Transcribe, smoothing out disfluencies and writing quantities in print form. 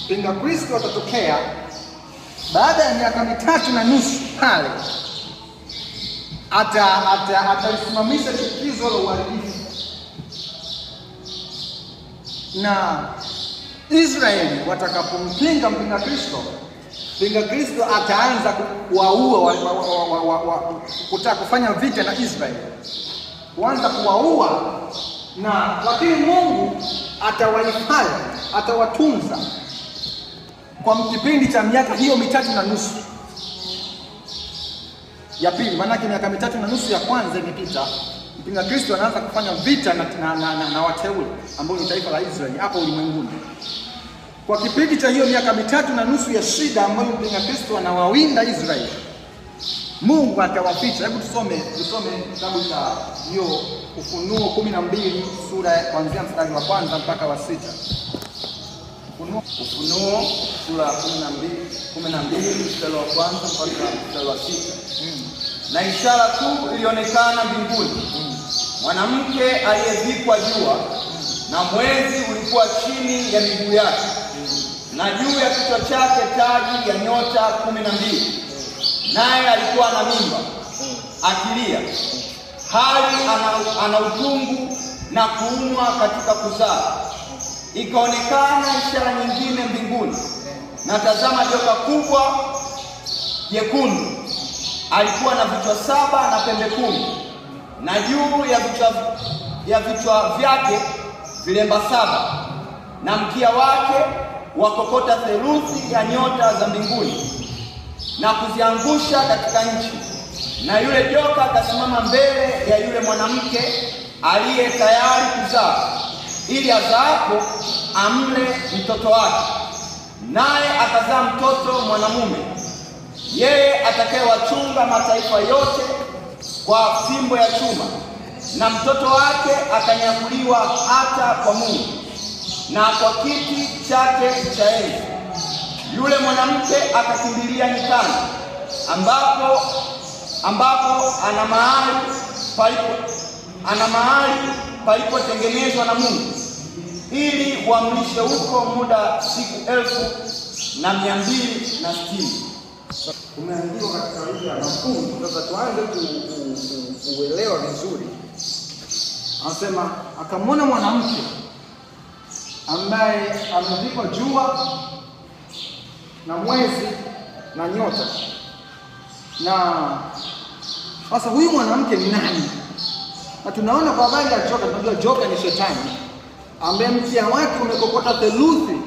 mpinga Kristo atatokea baada ya miaka 3.5 pale atalisimamisha chukizo la uharibifu, na Israeli watakapompinga mpinga Kristo ataanza kuwaua, kutaka kufanya vita na Israeli, kuanza kuwaua, lakini Mungu atawahifadhi, atawatunza kwa kipindi cha miaka hiyo 3.5 ya pili. Maana miaka 3.5 ya kwanza imepita, mpinga Kristo anaanza kufanya vita na wateule ambao ni taifa la Israeli hapo ulimwenguni. Kwa kipindi cha hiyo miaka 3.5 ya shida ambayo mpinga Kristo anawawinda Israeli, Mungu atawaficha. Hebu tusome kitabu cha hiyo Ufunuo 12 sura kuanzia mstari wa 1 mpaka wa 6. Ufunuo sura 12 mstari wa 1 mpaka mstari wa 6. Na ishara kuu ilionekana mbinguni, mwanamke aliyevikwa jua na mwezi ulikuwa chini ya miguu yake, na juu ya kichwa chake taji ya nyota 12. Naye alikuwa na mimba akilia, hali ana utungu na kuumwa katika kuzaa. Ikaonekana ishara nyingine mbinguni, na tazama, joka kubwa jekundu, alikuwa na vichwa 7 na pembe 10, na juu ya vichwa vyake vilemba 7, na mkia wake wakokota theluthi ya nyota za mbinguni na kuziangusha katika nchi. Na yule joka akasimama mbele ya yule mwanamke aliye tayari kuzaa, ili azaapo amle mtoto wake. Naye akazaa mtoto mwanamume, yeye atakayewachunga mataifa yote kwa fimbo ya chuma, na mtoto wake akanyakuliwa hata kwa Mungu na kwa kiti chake cha enzi. Yule mwanamke akakimbilia nyikani, ambapo ana mahali palipotengenezwa na Mungu, ili wamlishe huko muda siku 1260. Umeandikwa katika lugha ya mafungu. Sasa tuanze kuelewa vizuri. Anasema akamwona mwanamke ambaye amevikwa jua na mwezi na nyota. Na sasa huyu mwanamke ni nani? Na tunaona kwa habari ya joka, tunajua joka ni shetani ambaye mkia wake umekokota theluthi